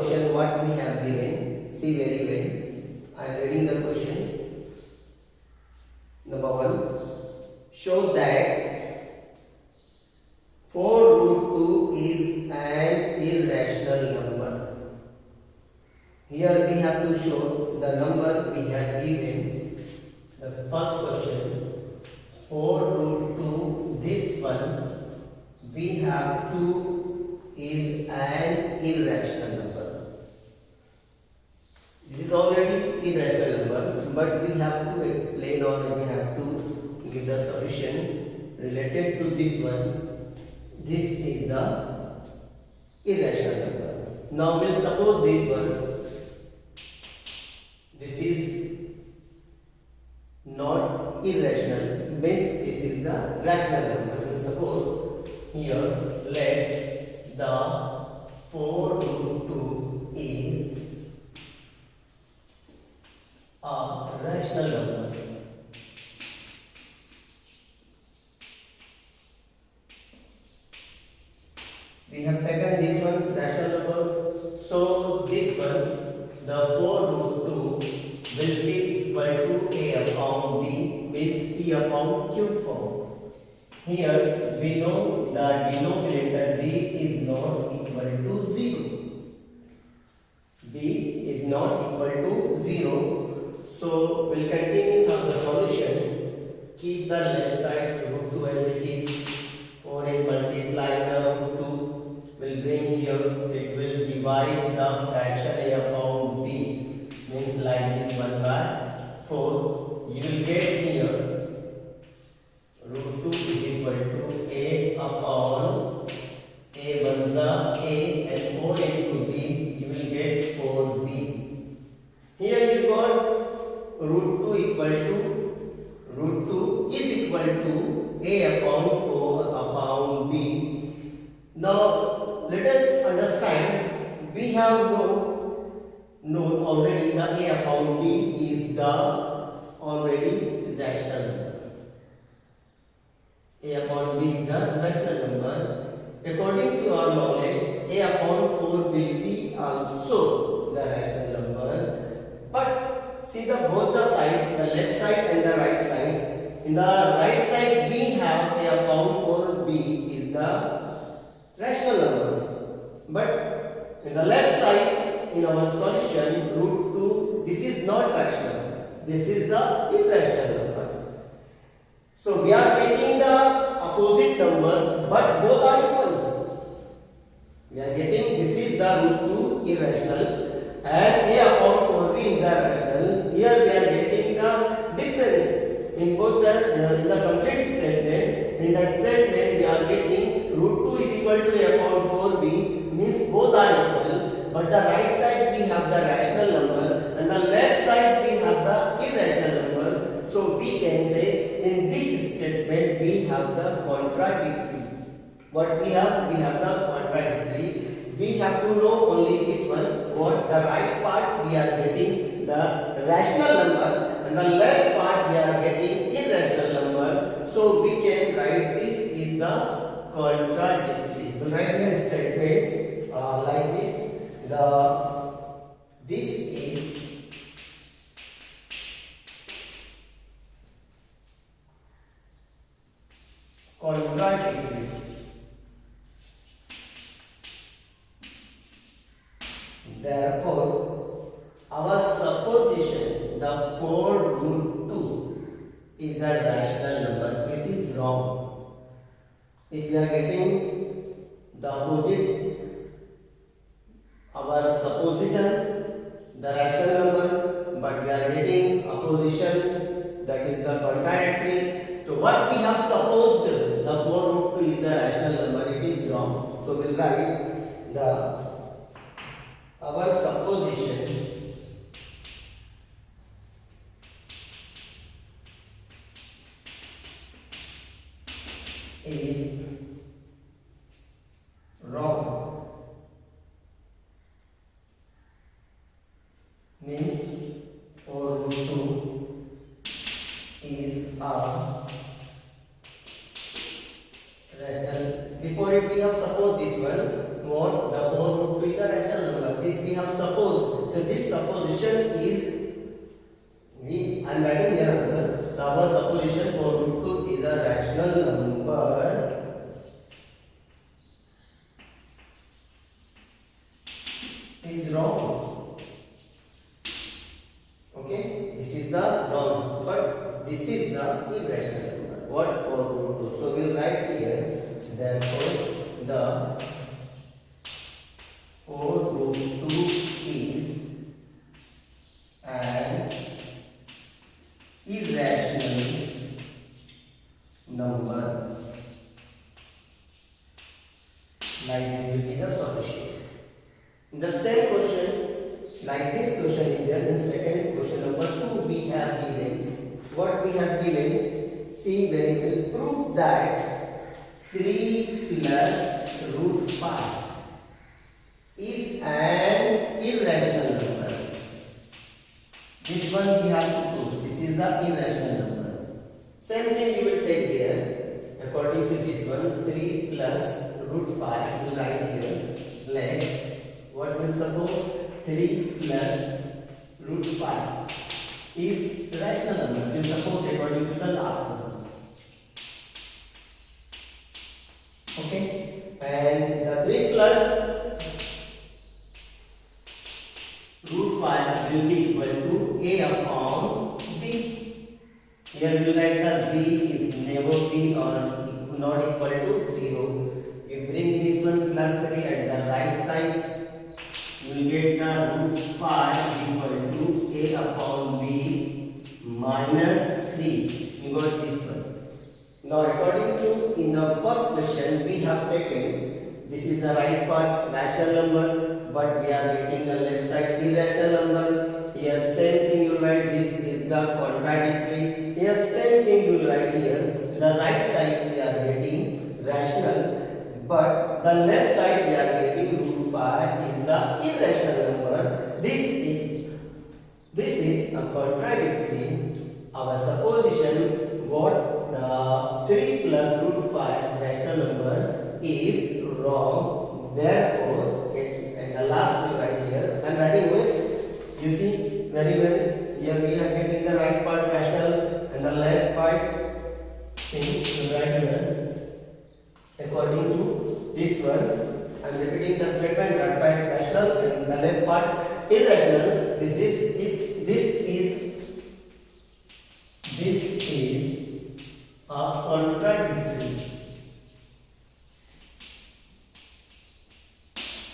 question what we have given. See very well. I am reading the question. Number 1. Show that 4 root 2 is an irrational number. Here we have to show the number we have given. The first question, 4 root 2, this one we have to is an irrational number. This is already irrational number, but we have to explain or we have to give the solution related to this one. This is the irrational number. Now we'll suppose this one. This is not irrational, means this is the rational number. We'll suppose here let the 4 root 2 is a rational number. We have taken this one rational number, so this one, the 4 root 2 will be equal to A upon B, means P upon Q form. Here we know the denominator B is not equal to 0. B is not equal to 0. So we'll continue from the solution. Keep the left side root 2 as it is. 4 is multiplying the root 2. Will bring here, it will divide the fraction A upon B. Means like this 1 by 4. You will get here root 2 is equal to A upon A ones are A and 4 into B. You will get 4B. Here you got root 2 equal to root 2 is equal to A upon 4 upon B. Now let us understand, we have known already the A upon B is the already rational number. A upon B is the rational number. According to our knowledge, A upon 4 will be also the rational number. But see the both the sides, the left side and the right side. In the right side we have A upon 4B is the rational number. But in the left side, in our solution, root 2, this is not rational. This is the irrational number. So we are getting the opposite numbers, but both are equal. We are getting this is the root 2 irrational and A upon 4B is the rational. Here we are getting the difference in both in the complete statement. In the statement we are getting root 2 is equal to A upon 4B, means both are equal. But the right side we have the rational number and the left side we have the irrational number. So we can say in this statement we have the contradictory. What we have? We have the contradictory. We have to know only this one. What the right part we are getting the rational number and the left part we are getting irrational number. So we can write this is the contradictory. We write the statement like this. This is contradictory. Therefore, our supposition the 4 root 2 is a rational number. It is wrong. If we are getting the opposite, our supposition the rational number, but we are getting opposition, that is the contradictory. So what we have supposed the 4 root 2 is the rational number, it is wrong. So we'll write our supposition is wrong, means 4 root 2 is a rational. Before it we have supposed this one. what the 4 root 2 is a rational number. This we have supposed. So this supposition is I am writing here answer. Our supposition 4 root 2 is a rational number is wrong. Okay, this is the wrong, but this is the irrational number. What 4 root 2? So we will write here. Therefore, the 4 root 2 is an irrational number. Like this will be the solution. In the same question, like this question is there. In second question number 2, we have given what we have given. See very well. Prove that 3 plus root 5 is an irrational number. This one we have to prove. This is the irrational number. Same thing you will take there. According to this one, 3 plus root 5 will write here. Let what will suppose 3 plus root 5 is rational number. Will suppose according to the last one. Okay, and the 3 plus root 5 will be equal to a upon b. Here we will write the b is never b or not equal to 0. You bring this one plus 3 at the right side. You will get the root 5 is equal to a upon b minus 3. You got this one. Now according to in the first question we have taken this is the right part rational number, but we are getting the left side irrational number. Here same thing you write, this is the contradictory. Here same thing you write here. The right side we are getting rational, but the left side we are getting root 5 is the irrational number. This is a contradictory. Our supposition what the 3 plus root 5 rational number is wrong. Therefore, at the last we write here. I am writing with. You see very well. Here we are getting the right part rational and the left part things we write here. According to this one, I am repeating the statement. Right part rational and the left part irrational. This is a contradictory.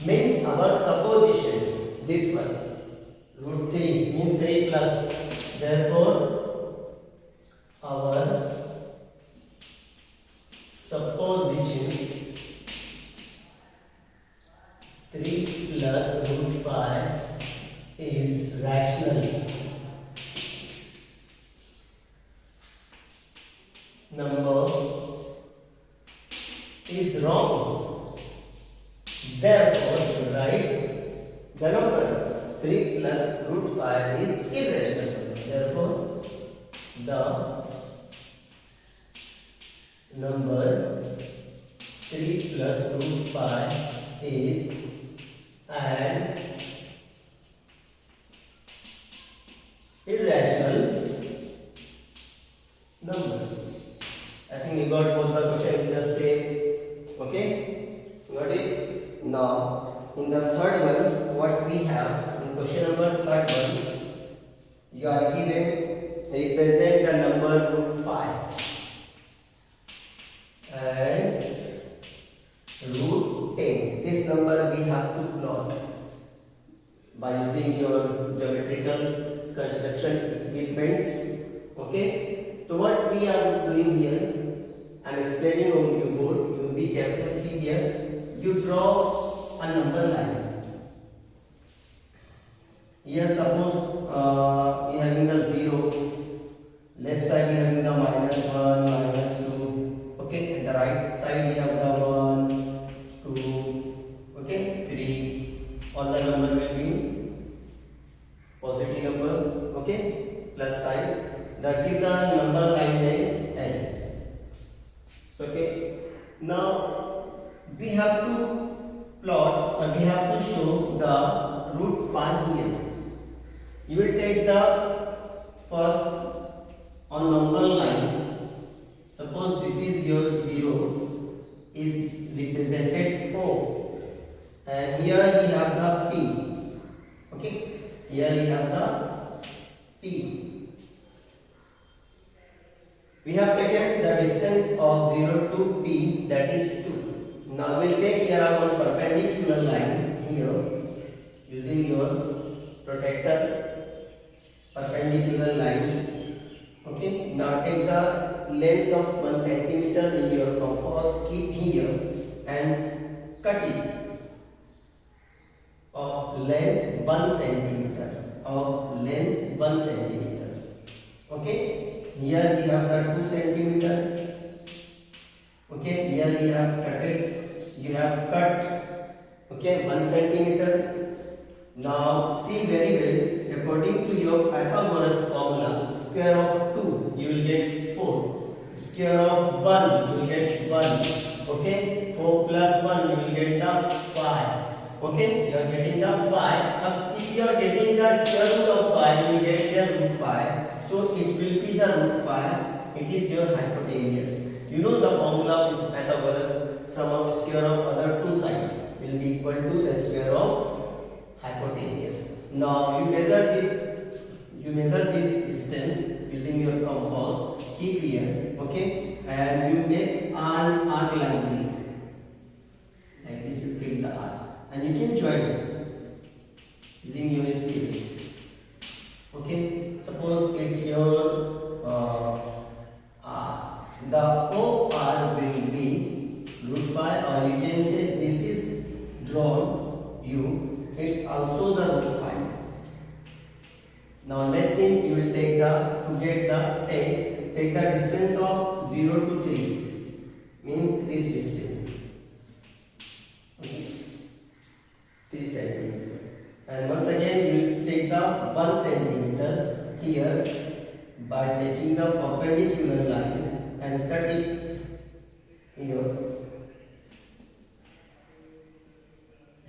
Means our supposition, this one, root 3 means 3 plus. Therefore, our supposition 3 plus root 5 is rational. Number is wrong. Therefore, you write the number 3 plus root 5 is irrational. Therefore, the number 3 plus root 5 is an irrational number. I think you got both the question in the same. Okay, got it. Now in the third one, what we have in question number third one, you are given represent the number root 5 and root 10. This number we have to plot by using your geometrical construction equipments. Okay, so what we are doing here, I am explaining on your board. You be careful. See here, you draw a number line. Here suppose you having the 0, left side you having the minus 1, minus 2. Okay, and the right side you have the 1, 2, okay, 3. All the number will be positive number. Okay, plus sign. Give the number line name L. Okay, now we have to plot have the P. We have taken the distance of 0 to P, that is 2. Now we will take here one perpendicular line here using your protractor, perpendicular line. Okay. Now take the length of 1 centimeter in your compass, keep here and cut it of length 1 centimeter, of length 1 centimeter. Okay, here we have the 2 centimeter. Okay, here you have cut it, you have cut, okay, 1 centimeter. Now see very well, according to your Pythagoras formula, square of 2 you will get 4, square of 1 you will get 1, okay, 4 plus 1 you will get the 5. Okay, you are getting the 5. If you are getting the square root of 5, you get the root 5. So it will be the root 5. It is your hypotenuse. You know the formula is Pythagoras. Sum of square of other two sides will be equal to the square of hypotenuse. Now you measure this distance using your compass. Keep here, okay, and you make an arc like this. Like this, you take the arc. And you can join using your scale. Okay, suppose it's your R. The OR will be root 5, or you can say this is drawn U. It's also the root 5. Now next thing you will take take the distance of 0 to 3, means this distance. Okay. 3 centimeter, and once again you will take the 1 centimeter here by taking the perpendicular line and cut it here,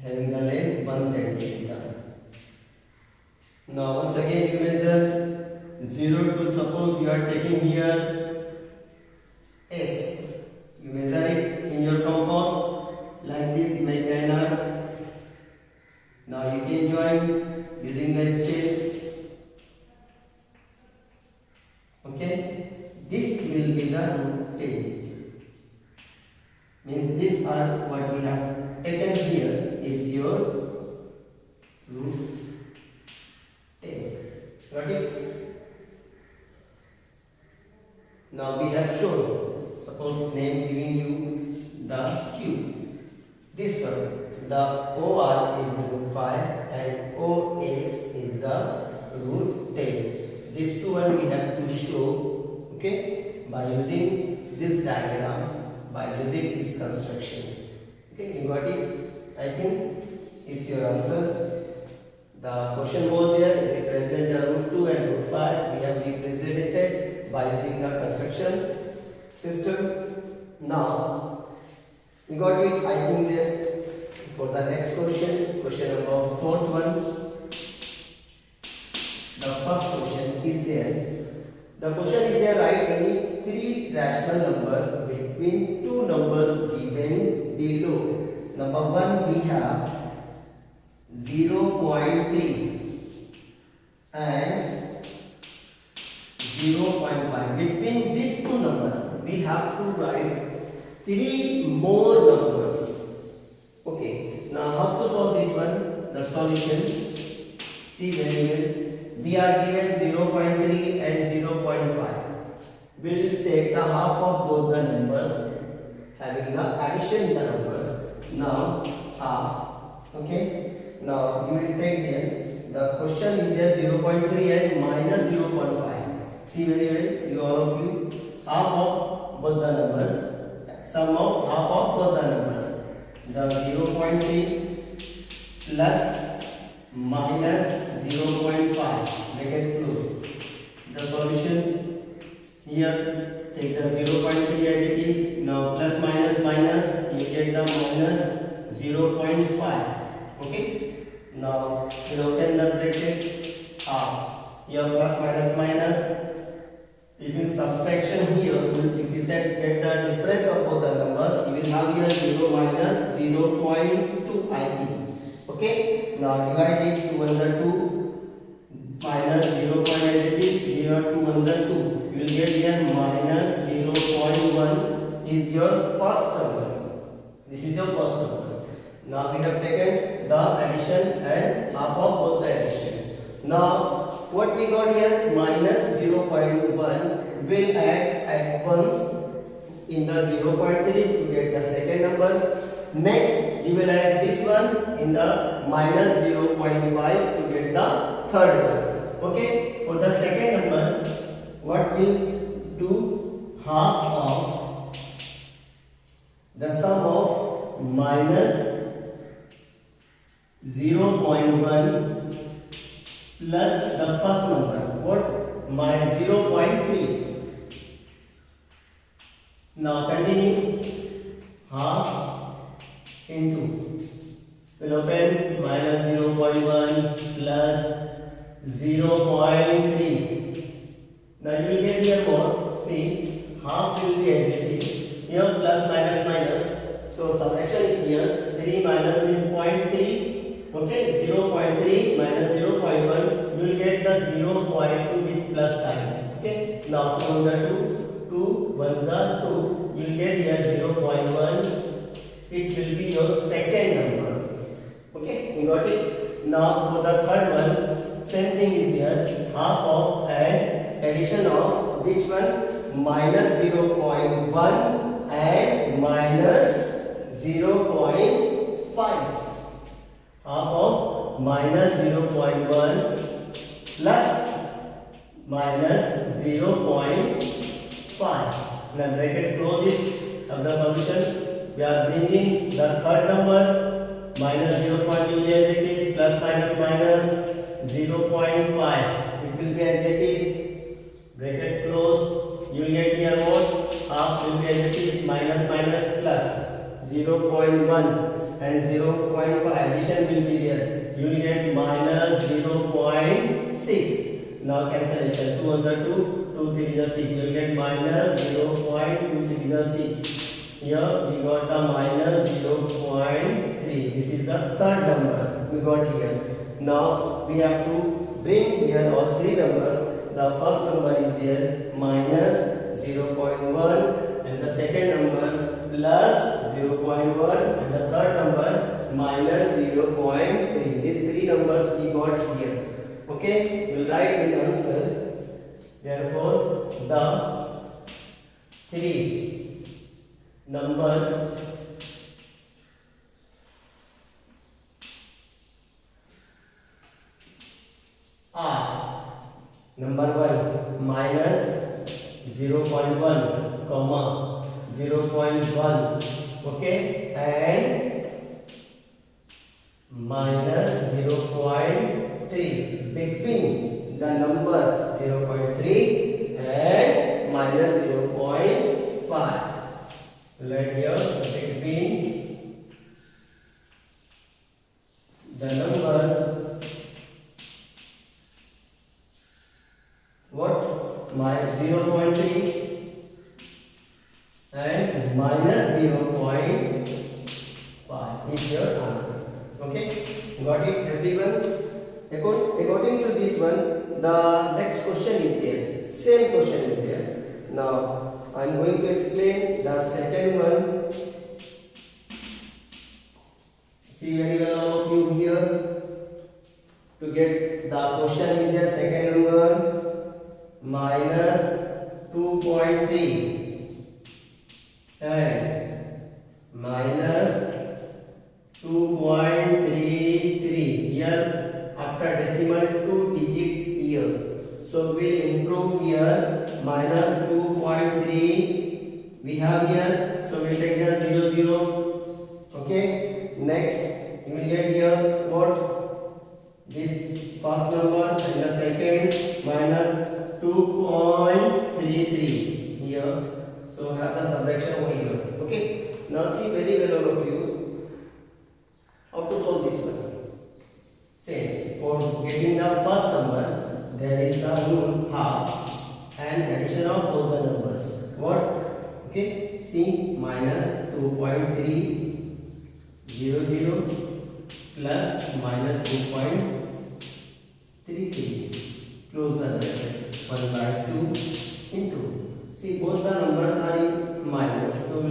having the length 1 centimeter. Now once again you measure 0 to, suppose you are taking here S, you measure it in your compass like this, make an arc. Now you can join using the scale. Okay, this will be the root 10. Means these are what we have taken here is your root 10. Got it? Now we have shown, suppose name giving you the Q. This one, the OR is root 5 and OS is the root 10. These two one we have to show, okay, by using this diagram, by using this construction. Okay, you got it? I think it's your answer. The question was there, represent the root 2 and root 5. We have represented by using the construction system. Now, you got it? I think that for the next question, question number 4th one. The first question is there. The question is there, write any three rational numbers between two numbers given below. Number 1 we have 0.3 and 0.5. Between these two numbers, we have to write three more numbers. Okay, now how to solve this one? The solution, see very well. We are given 0.3 and 0.5. We will take the half of both the numbers, having the addition the numbers. Now half. Okay. Now you will take them. The question is there 0.3 and minus 0.5. See very well, you all of you. Half of both the numbers. Sum of half of both the numbers. The 0.3 plus minus 0.5. Make it close. The solution here, take the 0.3 as it is. Now plus minus minus, you get the minus 0.5. Okay. Now we open the bracket half. Here plus minus minus. If you subtraction here, if you get the difference of both the numbers, you will have here 0 minus 0.2 I think. Okay. Now divide it to 1 the 2. is your first number. This is your first number. Now we have taken the addition and half of both the addition. Now what we got here, minus 0.1 will add at once in the 0.3 to get the second number. Next you will add this one in the minus 0.5 to get the third one. Okay, for the second number, what we'll do, half of the sum of minus 0.1 plus the first number, what, my 0.3. Now continue, half into, will open minus 0.1 plus 0.3. Now you will get here what? See, half will be as it is. Here plus minus minus. So subtraction is here. 3 minus 0.3. Okay, 0.3 minus 0.1. You will get the 0.2 with plus sign. Okay. Now 2 on the 2. 2 1s are 2. You will get here 0.1. It will be your second number. Okay, you got it. Now for the third one, same thing is there. Half of and addition of which one? Minus 0.1 and minus 0.5. Half of minus 0.1 plus minus 0.5. Now bracket close it of the solution. We are bringing the third number, minus 0.2 will be as it is, plus minus minus 0.5. It will be as it is. Bracket close. You will get here what? Half will be as it is, minus minus plus 0.1 and 0.5. Addition will be there. You will get minus 0.6. Now cancellation. 2 on the 2, 2 3 is 6. You will get minus 0.23 is 6. Here we got the minus 0.3. This is the third number we got here. Now we have to bring here all three numbers. The first number is there, minus 0.1, and the second number plus 0.1, and the third number minus 0.3. These three numbers we got here. Okay, we will write the answer. Therefore, the three numbers are number 1 minus 0.1 comma 0.1, okay, and minus 0.3. Between the numbers 0.3 and minus 0.5. Right here between the number what? My 0.3 and minus 0.5 is your answer. Okay, got it everyone? According to this one, the next question is there. Same question is there. Now I am going to explain the second one. See very well all of you here. To get the question is there, second number minus 2.3 and minus 2.33. Here after decimal 2 digits here. So we will improve here, minus 2.3 we have here. So we will take the 0 0. Okay. Next you will get here what? This first number and the second minus 2.33 here. So have the subtraction over here. Okay. Now see very well all of you how to solve this one. Say for getting the first number, there is the rule half and addition of both the numbers. What? Okay. See, minus 2.300 plus minus 2.33. Close the bracket. 1 by 2 into. See, both the numbers are in minus, so we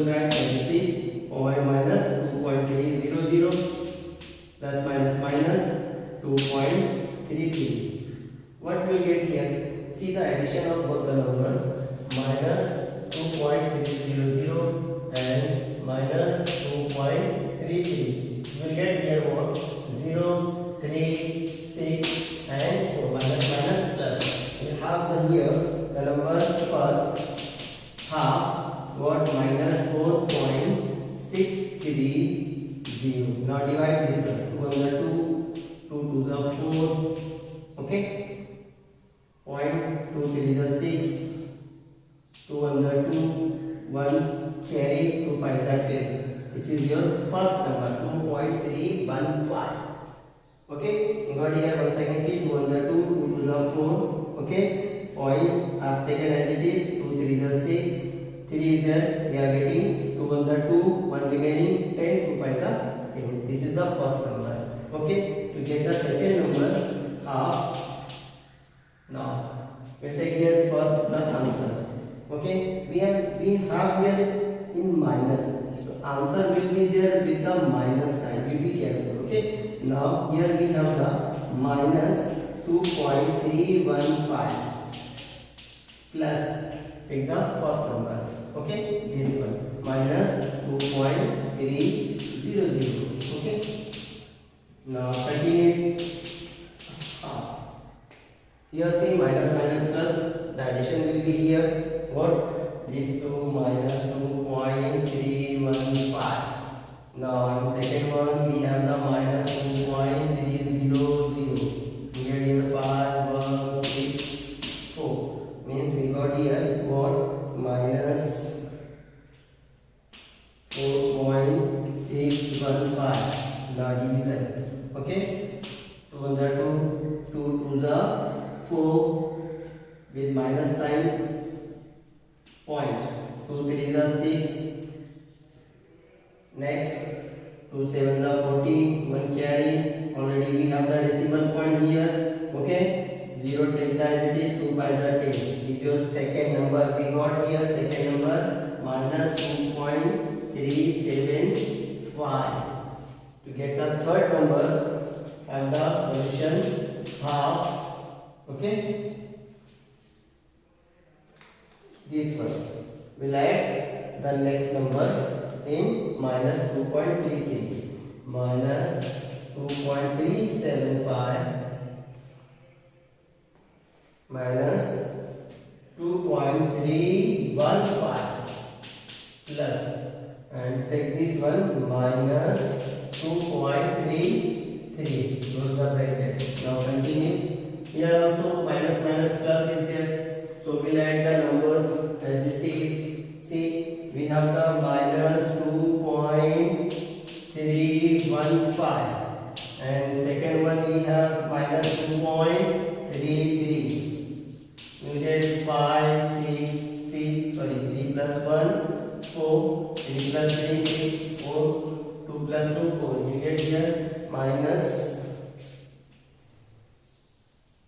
half what minus 4.630. Now divide this one. 2 on the 2, 2 to the 4. Okay. 0.23 the 6. 2 on the 2, 1 carry, 2 5 are 10. This is your first number 2.315. Okay, you got here once again see 2 on the 2, 2 to the 4. Okay, point I have taken as it is 2 3 the 6, 3 is there. We are getting 2 on the 2, 1 remaining 10, 2 5 are 10. This is the first number. Okay, to get the second number half. Now we'll take here first the answer. Okay, we have here in minus, so answer will be there with the minus sign. You be careful. Okay, now here we have the minus 2.315 plus, take the first number. Okay, this one minus 2.300. Okay, now continue. Here see minus minus plus, the addition will be here. What? This 2 minus 2.315. Now in second one we have the minus 2.300. Here 5, 1, 6, 4. Means we got here what? Minus 4.615. Now division. Okay. 2 on the 2, 2 to the 4 with minus sign. Point 2 3 the 6. Next 2 7 the 14. 1 carry. Already we have the decimal point here. Okay. 0 take the as it is. 2 5 the 10. Is your second number. We got here second number minus 2.375. To get the third number, have the solution half. Okay. This one will add the next number in minus 2.33 minus 2.375 minus 2.315 plus, and take this one minus 2.33. Close the bracket. Now continue. Here also minus minus plus is there. So we'll add the numbers as it is. See, we have the minus 2.315 and second one we have minus 2.33. You get 5, 6, 6, sorry 3 plus 1, 4, 3 plus 3, 6, 4, 2 plus 2, 4. You get here minus,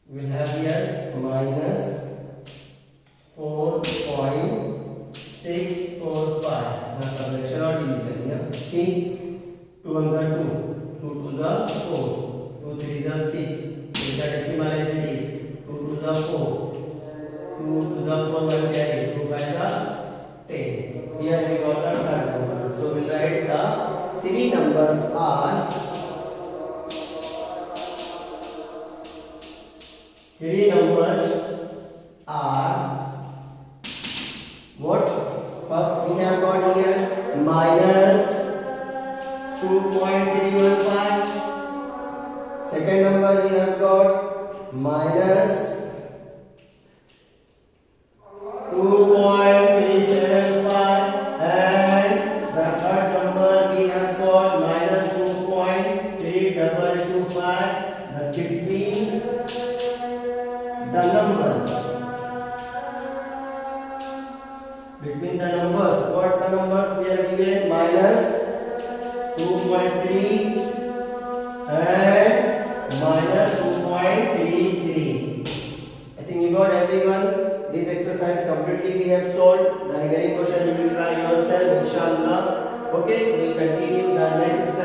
we'll have here minus 4.645. Now subtraction or division. Yeah. See, 2 on the 2, 2 to the 4, 2 3 the 6. Take the decimal as it is. 2 to the 4, 2 to the 4 1 carry. 2 5 the 10. Here we got the third number. So we write the three numbers are. Three numbers are what? First we have got here minus 2.315. Second number we have got minus 2.375 and the third number we have got minus 2.3225. The between the number, between the numbers, what the numbers we are given? Minus 2.3 and minus 2.33. I think you got everyone. This exercise completely we have solved. The remaining question you will try yourself, inshallah. Okay, we will continue the next